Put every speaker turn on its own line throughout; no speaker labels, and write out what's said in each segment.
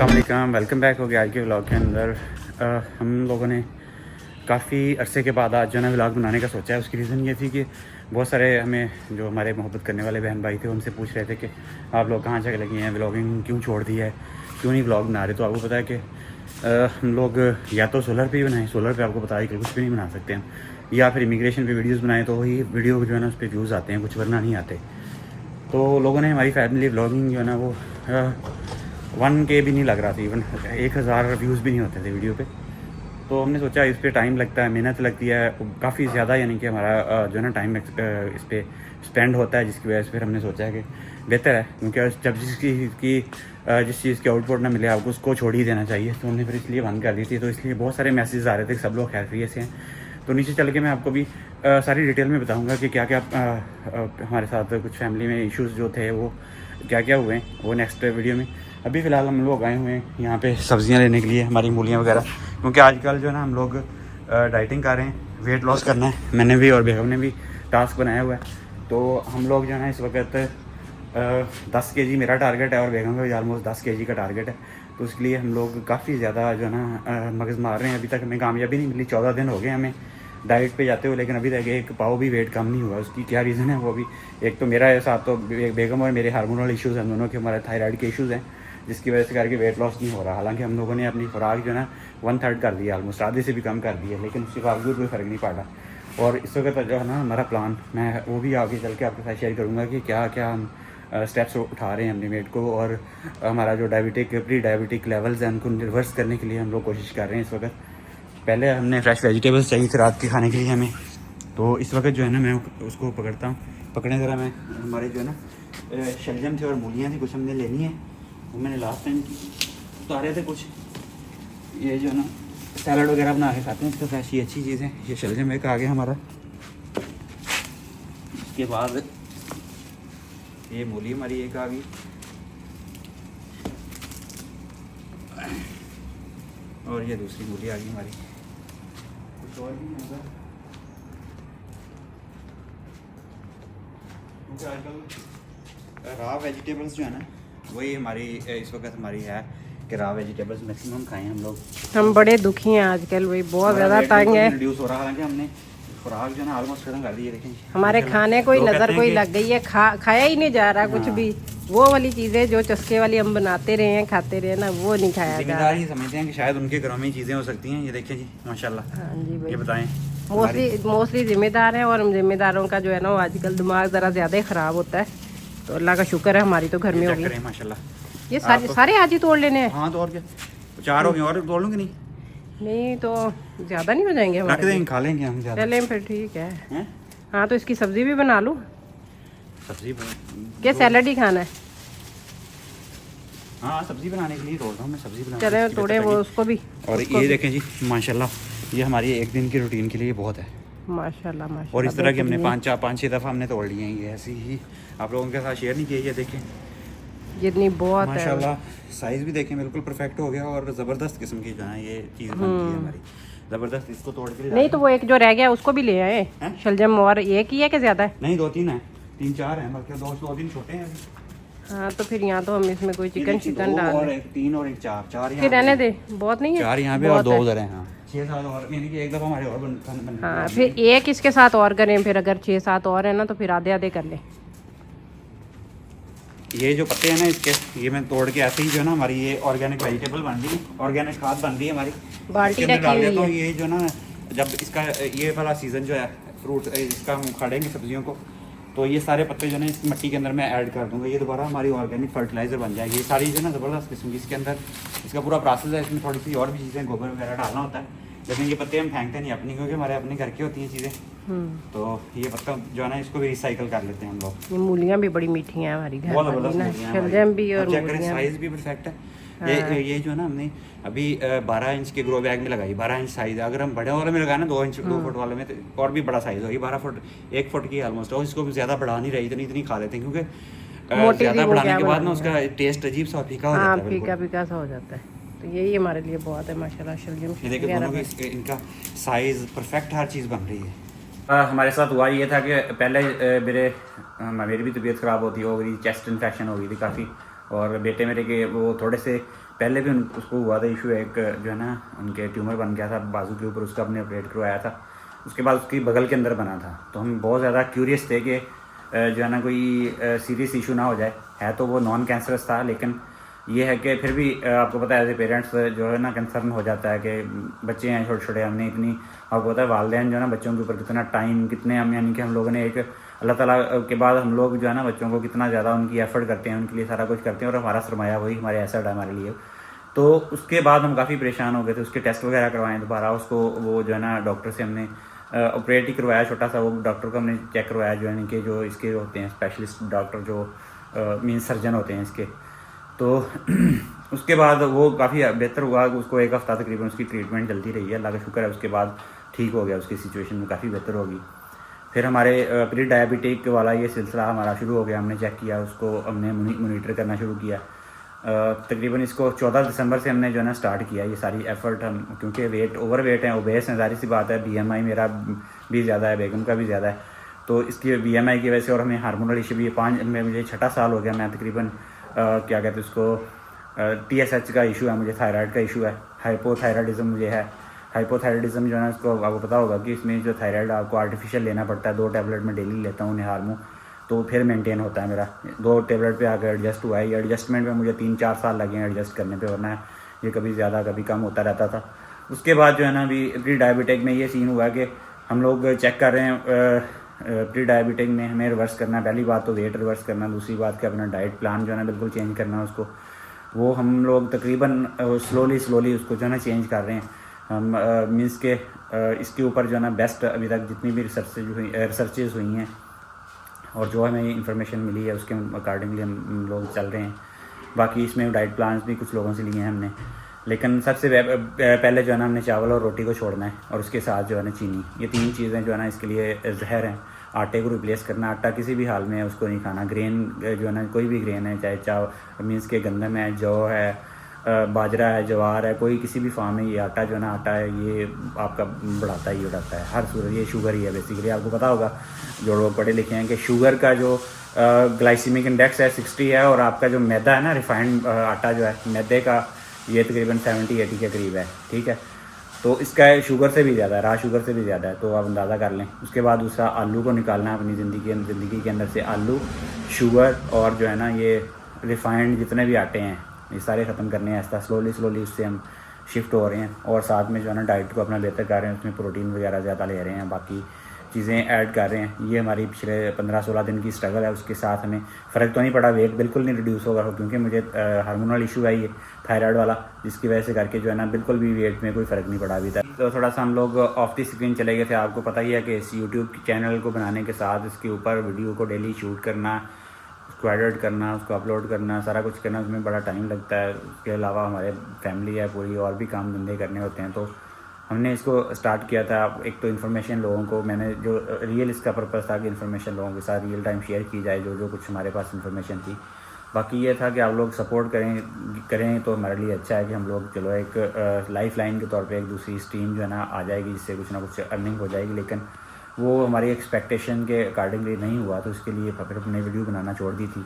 अस्सलाम वालेकुम, welcome back हो गया आज के व्लॉग के अंदर। हम लोगों ने काफ़ी अरसे के बाद आज जो है ना व्लॉग बनाने का सोचा है। उसकी रीज़न ये थी कि बहुत सारे हमें जो हमारे मोहब्बत करने वाले बहन भाई थे उनसे पूछ रहे थे कि आप लोग कहाँ जगह लगी हैं, व्लॉगिंग क्यों छोड़ दी है, क्यों नहीं व्लॉग बना रहे। तो आपको पता है कि हम लोग या तो सोलर पे ही बनाएं, सोलर पे आपको पता है कि कुछ भी नहीं बना सकते हम, या फिर इमिग्रेशन पे वीडियोज़ बनाएं तो वही वीडियो जो है ना उस पर व्यूज़ आते हैं, कुछ वरना नहीं आते। तो लोगों ने हमारी फैमिली व्लॉगिंग जो है ना वो 1K भी नहीं लग रहा था, इवन 1000 व्यूज़ भी नहीं होते थे वीडियो पे। तो हमने सोचा इस पर टाइम लगता है, मेहनत लगती है काफ़ी ज़्यादा, यानी कि हमारा जो है ना टाइम इस पर स्पेंड होता है, जिसकी वजह से फिर हमने सोचा है कि बेहतर है, क्योंकि जब जिस चीज़ की आउटपुट ना मिले आपको उसको छोड़ ही देना चाहिए। तो हमने फिर इसलिए बंद कर दी थी। तो इसलिए बहुत सारे मैसेज आ रहे थे कि सब लोग खैरियत से हैं। तो नीचे चल के मैं आपको भी सारी डिटेल में बताऊंगा कि क्या क्या हमारे साथ कुछ फैमिली में इश्यूज़ जो थे वो क्या क्या हुए हैं, वो नेक्स्ट वीडियो में। अभी फ़िलहाल हम लोग आए हुए हैं यहाँ पे सब्ज़ियाँ लेने के लिए, हमारी मूलियाँ वगैरह, क्योंकि आजकल जो है ना हम लोग डाइटिंग कर रहे हैं, वेट लॉस करना है। मैंने भी और बेगम ने भी टास्क बनाया हुआ है। तो हम लोग जो है ना इस वक्त 10 kg मेरा टारगेट है और बेगम का भी ऑलमोस्ट 10 kg का टारगेट है। तो उसके लिए हम लोग काफ़ी ज़्यादा जो है ना मगज़ मार रहे हैं। अभी तक हमें कामयाबी नहीं मिली, 14 दिन हो गए हमें डाइट पे जाते हुए, लेकिन अभी तक एक पाव भी वेट कम नहीं हुआ। उसकी क्या रीज़न है वो भी, एक तो मेरा साथ तो बेगम और मेरे हार्मोनल इश्यूज़ हैं, दोनों के हमारे थायराइड के इश्यूज़ हैं, जिसकी वजह से करके वेट लॉस नहीं हो रहा। हालांकि हम लोगों ने अपनी खुराक जो है ना 1/3 कर दी है, ऑलमोस्ट आधे से भी कम कर दी है, लेकिन उसके बावजूद कोई फ़र्क नहीं पड़ा। और इस वक्त जो है ना हमारा प्लान, मैं वो भी आगे चल के आपके साथ शेयर करूँगा कि क्या क्या हम स्टेप्स उठा रहे हैं अपने वेट को, और हमारा जो प्री डायबिटिक लेवल्स हैं उनको रिवर्स करने के लिए हम लोग कोशिश कर रहे हैं इस वक्त। पहले हमने फ्रेश वेजिटेबल्स चाहिए थी रात के खाने के लिए हमें, तो इस वक्त जो है ना मैं उसको पकड़ता हूँ। पकड़ने ज़रा मैं हमारे जो है ना शलजम थे और मूलियाँ थी, कुछ हमने लेनी है, वो मैंने लास्ट टाइम उतारे थे कुछ। ये जो है ना सैलड वगैरह बना के खाते हैं, इसका फ्रेश ही अच्छी चीज़ है। ये शलजम एक आ गया हमारा, उसके बाद ये मूली हमारी एक आ गई, और ये दूसरी मूली आ गई हमारी। कुछ और भी नहीं होगा क्योंकि आजकल रॉ वेजिटेबल्स जो है ना वही हमारी इस वक्त हमारी है कि रॉ वेजिटेबल्स मैक्सिमम खाएं हम लोग।
हम बड़े दुखी हैं आजकल, वही बहुत ज़्यादा तंग है।
रिड्यूस हो रहा है, हालांकि हमने खुराक जो है ना ऑलमोस्ट खत्म कर दी है। देखें
हमारे खाने को ही नज़र कोई लग गई है, खाया ही नहीं जा रहा कुछ भी। वो वाली चीज़ें जो चस्के वाली हम बनाते रहे हैं, खाते रहे ना, वो नहीं खाया जा रहा।
जिम्मेदारी समझते हैं कि शायद उनके घरों में चीज़ें हो सकती हैं। ये देखें जी माशाल्लाह।
हाँ जी भाई,
ये बताएं
मोस्टली जिम्मेदार हैं, और हम जिम्मेदारों का जो है ना वो आजकल दिमाग ज़रा ज़्यादा ही ख़राब होता है। तो अल्लाह का शुक्र है हमारी तो घर में होगी
माशाल्लाह।
ये सारे आज ही तोड़ लेने हैं।
हाँ तो और क्या, 4 हो गए और तोड़ लूँगी।
नहीं तो ज़्यादा नहीं हो जाएंगे
रख
हमारे,
देंगे, खा लेंगे हम ज़्यादा।
चलें फिर ठीक है।
हैं?
हाँ तो इसकी सब्ज़ी भी बना लूँ,
सब्जी
क्या सैलड ही खाना है?
हाँ सब्जी बनाने के लिए तोड़ रहा हूँ मैं, सब्जी बना
चले थोड़े वो उसको भी।
और ये देखें जी माशाल्लाह, ये हमारी एक दिन की रूटीन के लिए बहुत है
माशाल्लाह माशाल्लाह।
और इस तरह की हमने 5-6 दफ़ा हमने तोड़ लिए हैं। ये ऐसी ही आप लोगों के साथ शेयर नहीं किया। ये देखें
जितनी बहुत है
माशाल्लाह, साइज़ भी देखें बिल्कुल परफेक्ट हो गया और ज़बरदस्त किस्म की जो है ये चीज़ बनती है हमारी, ज़बरदस्त। इसको तोड़ के
नहीं तो वो एक जो रह गया उसको भी ले आए शलजम, और एक ही है कि ज़्यादा है?
नहीं 2-3 है, 3-4 हैं, बल्कि 2-3 छोटे हैं अभी।
हाँ तो फिर यहाँ तो हम इसमें कोई चिकन डाल
और 3 और 1 4
फिर रहने दे, बहुत नहीं है,
4 यहाँ पे और 2 उधर हैं। हाँ 6-7 और, यानी कि एक दफ़ा हमारे और बन
हाँ फिर एक इसके साथ और करें, फिर अगर 6-7 और है ना तो फिर आधे आधे कर ले।
ये जो पत्ते हैं ना इसके, ये मैं तोड़ के ऐसे ही जो है ना हमारी ये ऑर्गेनिक वेजिटेबल बन रही है, ऑर्गेनिक खाद बन रही है हमारी,
बाल्टी रखी हुई है।
तो ये जो ना जब इसका ये वाला सीज़न जो है फ्रूट इसका हम उखाड़ेंगे सब्जियों को, तो ये सारे पत्ते जो है इस मिट्टी के अंदर मैं ऐड कर दूंगा। ये दोबारा हमारी ऑर्गेनिक फर्टिलाइज़र बन जाएगी। ये सारी जो है ना ज़बरदस्त किस्म की, इसके अंदर इसका पूरा प्रोसेस है। इसमें थोड़ी सी और भी चीज़ें, गोबर वगैरह डालना होता है, लेकिन ये पत्ते हम फेंकते नहीं अपनी, क्योंकि हमारे अपने घर की होती हैं चीज़ें। तो ये पत्ता जो है ना इसको भी रिसाइकल कर लेते हैं हम लोग।
ये मूलियाँ भी बड़ी मीठी हैं हमारी घर
बहुत
वाली ना,
ज़बरदस्त,
शलजम भी और मूलियाँ।
साइज़ भी परफेक्ट है। ये जो है ना हमने अभी 12 इंच के ग्रो बैग में लगाई, 12 इंच साइज़ है। अगर हम बड़े वाले में लगाए ना 2 इंच 2 फुट वाले में, तो और भी बड़ा साइज़ होगी, 12 फुट 1 फुट की ऑलमोस्ट। और इसको भी ज़्यादा बढ़ा नहीं रही, इतनी खा लेते हैं, क्योंकि ज़्यादा बढ़ाने के बाद ना उसका टेस्ट अजीब सा फीका हो जाता है,
फीका फीका सा हो जाता है। तो यही हमारे लिए बहुत है माशाल्लाह। शलजम
ये देखिए दोनों के इनका साइज़ परफेक्ट, हर चीज़ बन रही है। हमारे साथ हुआ ये था कि पहले मेरी भी तबीयत ख़राब होती हो गई, चेस्ट इन्फेक्शन हो गई थी काफ़ी, और बेटे मेरे के वो थोड़े से पहले भी उसको हुआ था इशू, एक जो है ना उनके ट्यूमर बन गया था बाजू के ऊपर, उसका हमने ऑपरेट करवाया था। उसके बाद उसकी बगल के अंदर बना था। तो हम बहुत ज़्यादा क्यूरियस थे कि जो है ना कोई सीरियस इशू ना हो जाए। है तो वो नॉन कैंसरस था, लेकिन ये है कि फिर भी आपको पता है एज ए पेरेंट्स जो है ना कंसर्न हो जाता है कि बच्चे हैं छोटे छोटे, हमने इतनी, आपको पता है वालिदैन जो है ना बच्चों के ऊपर कितना टाइम, कितने हम यानी कि हम लोगों ने एक अल्लाह ताला के बाद हम लोग जो है ना बच्चों को कितना ज़्यादा उनकी एफर्ट करते हैं, उनके लिए सारा कुछ करते हैं, और हमारा सरमाया वही हमारे एसेट है हमारे लिए। तो उसके बाद हम काफ़ी परेशान हो गए थे। उसके टेस्ट वगैरह करवाएं दोबारा, उसको वो जो है ना डॉक्टर से हमने ऑपरेट ही करवाया छोटा सा, वो डॉक्टर को हमने चेक करवाया जो है कि जो इसके होते हैं स्पेशलिस्ट डॉक्टर जो मीन सर्जन होते हैं इसके। तो उसके बाद वो काफ़ी बेहतर हुआ। उसको एक हफ़्ता तकरीबन उसकी ट्रीटमेंट चलती रही है, अल्लाह का शुक्र है। उसके बाद ठीक हो गया, उसकी सिचुएशन में काफ़ी बेहतर होगी। फिर हमारे प्री डायबिटिक वाला ये सिलसिला हमारा शुरू हो गया। हमने चेक किया उसको, हमने मोनीटर करना शुरू किया। तकरीबन इसको 14 दिसंबर से हमने जो है ना स्टार्ट किया ये सारी एफ़र्ट। हम क्योंकि वेट ओवर वेट है, ओबेस है, ज़ाहिर सी बात है। BMI मेरा भी ज़्यादा है, बेगम का भी ज़्यादा है। तो इसकी BMI की वजह से, और हमें हार्मोनल इशू भी 5 में मुझे 6ठा साल हो गया। मैं तकरीबन क्या कहते हैं उसको, TSH का इशू है मुझे, थायराइड का इशू है, हाइपोथायराइडिज्म मुझे है। हाइपोथायराइडिज्म जो है ना उसको आपको पता होगा कि इसमें जो थायराइड आपको आर्टिफिशियल लेना पड़ता है। 2 टैबलेट में डेली लेता हूँ निहारमो, तो फिर मेंटेन होता है मेरा। 2 टैबलेट पे आकर एडजस्ट हुआ है। ये एडजस्टमेंट में मुझे 3-4 साल लगे हैं एडजस्ट करने पे, वरना ये कभी ज़्यादा कभी कम होता रहता था। उसके बाद जो है ना अभी प्री डायबिटिक में ये सीन हुआ कि हम लोग चेक कर रहे हैं प्री डायबिटिक में हमें रिवर्स करना है। पहली बात तो वेट रिवर्स करना, दूसरी बात कि अपना डाइट प्लान जो है ना बिल्कुल चेंज करना है उसको। वो हम लोग तकरीबन स्लोली उसको जो है ना चेंज कर रहे हैं हम। मीन्स के इसके ऊपर जो है ना बेस्ट अभी तक जितनी भी रिसर्चेज हुई हैं और जो हमें इंफॉर्मेशन मिली है उसके अकॉर्डिंगली हम लोग चल रहे हैं। बाकी इसमें डाइट प्लान्स भी कुछ लोगों से लिए हैं हमने, लेकिन सबसे पहले जो है ना हमने चावल और रोटी को छोड़ना है, और उसके साथ जो है ना चीनी। ये 3 चीज़ें जो है ना इसके लिए जहर हैं। आटे को रिप्लेस करना, आटा किसी भी हाल में उसको नहीं खाना। ग्रेन जो है ना कोई भी ग्रेन है, चाहे मीन्स के गंदम है, जौ है, बाजरा है, ज्वार है, कोई किसी भी फार्म में ये आटा जो है ना आटा है, ये आपका बढ़ाता ही बढ़ाता है हर सूरत। ये शुगर ही है बेसिकली। आपको पता होगा जो लोग पढ़े लिखे हैं कि शुगर का जो ग्लाइसीमिक इंडेक्स है 60 है, और आपका जो मैदा है ना रिफाइंड आटा जो है मैदे का, ये तकरीबन 70-80 के करीब है। ठीक है, तो इसका शुगर से भी ज़्यादा है, रॉ शुगर से भी ज़्यादा है, तो आप अंदाज़ा कर लें। उसके बाद दूसरा आलू को निकालना है अपनी ज़िंदगी के अंदर से। आलू, शुगर और जो है ना ये रिफाइंड जितने भी आटे हैं ये सारे ख़त्म करने हैं। ऐसा स्लोली उससे हम शिफ्ट हो रहे हैं, और साथ में जो है ना डाइट को अपना बेहतर कर रहे हैं। उसमें प्रोटीन वगैरह ज़्यादा ले रहे हैं, बाकी चीज़ें ऐड कर रहे हैं। ये हमारी पिछले 15-16 दिन की स्ट्रगल है। उसके साथ हमें फ़र्क तो नहीं पड़ा, वेट बिल्कुल नहीं रिड्यूस होगा, क्योंकि मुझे हार्मोनल इशू है ये थायराइड वाला, जिसकी वजह से करके जो है ना बिल्कुल भी वेट में कोई फ़र्क नहीं पड़ा अभी तक। तो थोड़ा सा हम लोग ऑफ द स्क्रीन चले गए थे। आपको पता ही है कि इस यूट्यूब चैनल को बनाने के साथ इसके ऊपर वीडियो को डेली शूट करना, उसको एडिट करना, उसको अपलोड करना, सारा कुछ करना, उसमें बड़ा टाइम लगता है। उसके अलावा हमारे फैमिली है पूरी, और भी काम धंधे करने होते हैं। तो हमने इसको स्टार्ट किया था। एक तो इन्फॉर्मेशन लोगों को, मैंने जो रियल इसका पर्पस था कि इन्फॉर्मेशन लोगों के साथ रियल टाइम शेयर की जाए, जो कुछ हमारे पास इन्फॉर्मेशन थी। बाकी ये था कि आप लोग सपोर्ट करें तो हमारे लिए अच्छा है कि हम लोग चलो एक लाइफ लाइन के तौर पे एक दूसरी स्ट्रीम जो है ना आ जाएगी, जिससे कुछ ना कुछ अर्निंग हो जाएगी। लेकिन वो हमारी एक्सपेक्टेशन के अकॉर्डिंगली नहीं हुआ, तो उसके लिए फिर हमने वीडियो बनाना छोड़ दी थी।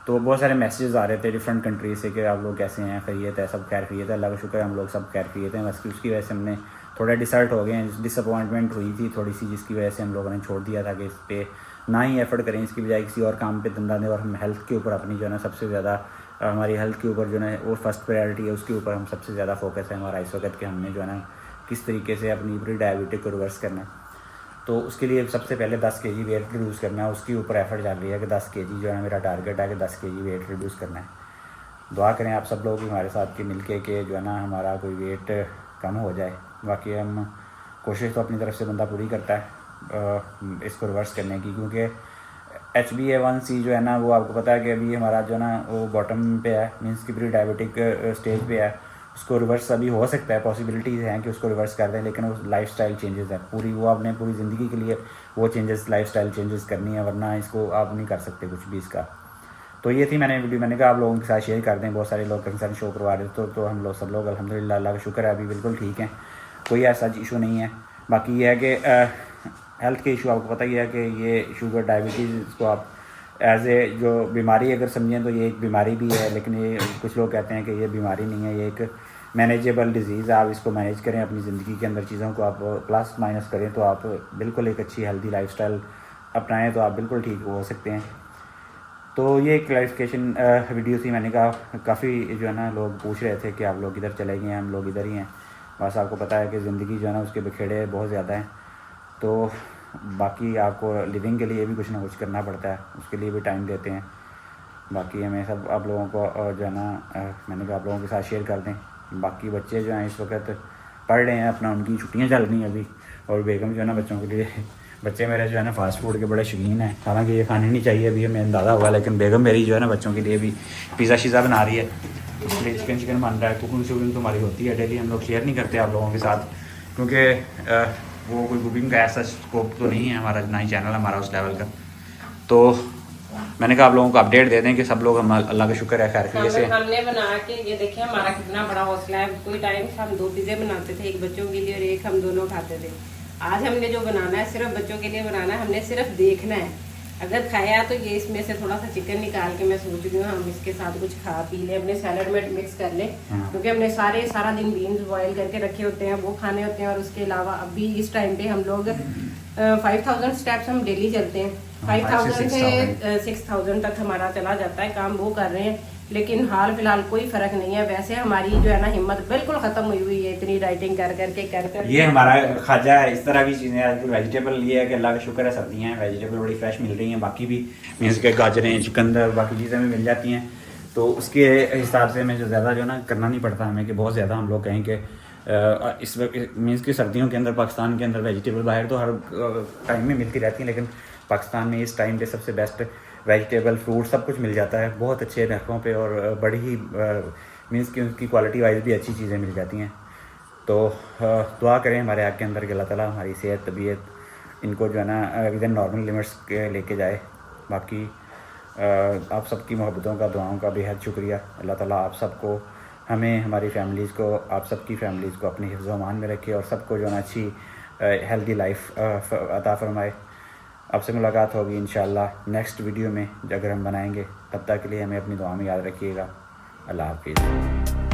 तो बहुत सारे मैसेजेस आ रहे थे डिफरेंट कंट्री से कि आप लोग कैसे हैं, खैरियत है, सब खैर खैरियत है, अल्लाह का शुक्र है हम लोग सब खैर खैरियत हैं। बस उसकी वजह से हमने थोड़ा डिसर्ट हो गए हैं, डिसअपॉइंटमेंट हुई थी थोड़ी सी, जिसकी वजह से हम लोगों ने छोड़ दिया था कि इस पर ना ही एफर्ट करें, इसकी बजाय किसी और काम पे धंधा दें। और हम हेल्थ के ऊपर अपनी जो है ना सबसे ज़्यादा हमारी हेल्थ के ऊपर जो है वो फर्स्ट प्रायोरिटी है, उसके ऊपर हम सबसे ज़्यादा फोकस है हमारा इस वक्त के। हमने जो है ना किस तरीके से अपनी प्री डायबिटिक को रिवर्स करना है, तो उसके लिए सबसे पहले 10 kg वेट रिड्यूस करना है। उसके ऊपर एफर्ट चल रही है कि 10 kg जो है मेरा टारगेट है कि 10 kg वेट रिड्यूस करना है। दुआ करें आप सब लोग हमारे साथ के मिलके कि जो है ना हमारा कोई वेट कम हो जाए। बाकी हम कोशिश तो अपनी तरफ से बंदा पूरी करता है इसको रिवर्स करने की, क्योंकि HbA1c जो है ना वो आपको पता है कि अभी हमारा जो है ना वो बॉटम पे है, मीन्स की प्री डायबिटिक स्टेज पे है। उसको रिवर्स अभी हो सकता है, पॉसिबिलिटीज़ हैं कि उसको रिवर्स कर दें, लेकिन वो लाइफस्टाइल चेंजेस है पूरी, वो आपने पूरी ज़िंदगी के लिए वो चेंजेस लाइफस्टाइल चेंजेस करनी है, वरना इसको आप नहीं कर सकते कुछ भी इसका। तो ये थी मैंने कहा आप लोगों के साथ शेयर कर दें। बहुत सारे लोग कंसर्न शो करवा रहे थे, तो हम लोग सब लोग अल्हम्दुलिल्लाह अल्लाह का शुक्र है अभी बिल्कुल ठीक हैं, कोई ऐसा इशू नहीं है। बाकी ये है कि हेल्थ के इशू आपको पता ही है कि ये शुगर डायबिटीज़ को आप एज ए जो बीमारी अगर समझें तो ये एक बीमारी भी है, लेकिन ये कुछ लोग कहते हैं कि ये बीमारी नहीं है, ये एक मैनेजेबल डिजीज़ है। आप इसको मैनेज करें अपनी ज़िंदगी के अंदर, चीज़ों को आप प्लस माइनस करें तो आप बिल्कुल एक अच्छी हेल्दी लाइफस्टाइल अपनाएं तो आप बिल्कुल ठीक हो सकते हैं। तो ये एक क्लैरिफिकेशन वीडियो थी। मैंने कहा काफ़ी जो है ना लोग पूछ रहे थे कि आप लोग इधर चले गए हैं, हम लोग इधर ही हैं। बस आपको पता है कि ज़िंदगी जो है ना उसके बखेड़े बहुत ज़्यादा हैं, तो बाकी आपको लिविंग के लिए भी कुछ ना कुछ करना पड़ता है, उसके लिए भी टाइम देते हैं। बाकी हमें सब आप लोगों को जो है ना मैंने कहा आप लोगों के साथ शेयर कर दें। बाकी बच्चे जो हैं इस वक्त पढ़ रहे हैं अपना, उनकी छुट्टियां चल रही हैं अभी, और बेगम जो है ना बच्चों के लिए, बच्चे मेरे जो है ना फास्ट फूड के बड़े शौकीन हैं। हालांकि ये खाने नहीं चाहिए अभी हमें अंदाज़ा हुआ, लेकिन बेगम मेरी जो है ना बच्चों के लिए भी पिज़्ज़ा शीज़ा बना रही है, इसलिए चिकन बन रहा है। कुकिंग शुकिंग तो हमारी होती है डेली, हम लोग शेयर नहीं करते आप लोगों के साथ, क्योंकि वो कोई कुकिंग का ऐसा स्कोप तो नहीं है हमारा, ना ही चैनल हमारा उस लेवल का। तो मैंने कहा आप लोगों को अपडेट दे दें कि सब लोग, हम अल्लाह का शुक्र है खैर खैरियत से।
हमने बना के ये देखिए हमारा कितना बड़ा हौसला है। कोई टाइम हम 2 पिज़्ज़े बनाते थे, एक बच्चों के लिए और एक हम दोनों खाते थे। आज हमने जो बनाना है सिर्फ बच्चों के लिए बनाना है, हमने सिर्फ देखना है। अगर खाया तो ये इसमें से थोड़ा सा चिकन निकाल के मैं सोच रही हूँ हम इसके साथ कुछ खा पी लें, अपने सैलड में मिक्स कर लें, क्योंकि हमने सारा दिन बीन्स बॉयल करके रखे होते हैं, वो खाने होते हैं। और उसके अलावा अभी इस टाइम पे हम लोग 5000 स्टेप्स हम डेली चलते हैं। 5000 से 6000 तक हमारा चला जाता है काम, वो कर रहे हैं। लेकिन हाल फिलहाल कोई फर्क नहीं है। वैसे हमारी जो है ना हिम्मत बिल्कुल खत्म हुई है इतनी डाइटिंग कर कर
ये हमारा खाजा है, इस तरह की चीज़ें आजकल। वेजिटेबल ये है कि अल्लाह का शुक्र है सर्दियाँ हैं, वेजिटेबल बड़ी फ्रेश मिल रही हैं। बाकी भी मीन्स के गाजरें, चुकंदर, बाकी चीज़ें भी मिल जाती हैं। तो उसके हिसाब से हमें जो ज़्यादा जो ना करना नहीं पड़ता हमें कि बहुत ज़्यादा हम लोग कहें कि इस वक्त मीन्स की सर्दियों के अंदर पाकिस्तान के अंदर वेजिटेबल बाहर तो हर टाइम में मिलती रहती हैं, लेकिन पाकिस्तान में इस टाइम पे सबसे बेस्ट वेजिटेबल, फ्रूट सब कुछ मिल जाता है बहुत अच्छे रेटों पे, और बड़ी ही मीन्स की उनकी क्वालिटी वाइज भी अच्छी चीज़ें मिल जाती हैं। तो दुआ करें हमारे आग के अंदर कि अल्लाह ताला हमारी सेहत, तबीयत इनको जो है ना विद इन नॉर्मल लिमिट्स के लेके जाए। बाकी आप सबकी मोहब्बतों का, दुआओं का बेहद शुक्रिया। अल्लाह ताला आप सबको, हमें, हमारी फैमिलीज़ को, आप सबकी फैमिलीज़ को अपने हिफ्ज़ व अमान में रखे, और सबको जो है ना अच्छी हेल्दी लाइफ अता फरमाए। आपसे मुलाकात होगी इंशाअल्लाह नेक्स्ट वीडियो में अगर हम बनाएंगे। तब तक के लिए हमें अपनी दुआ में याद रखिएगा। अल्लाह हाफिज़।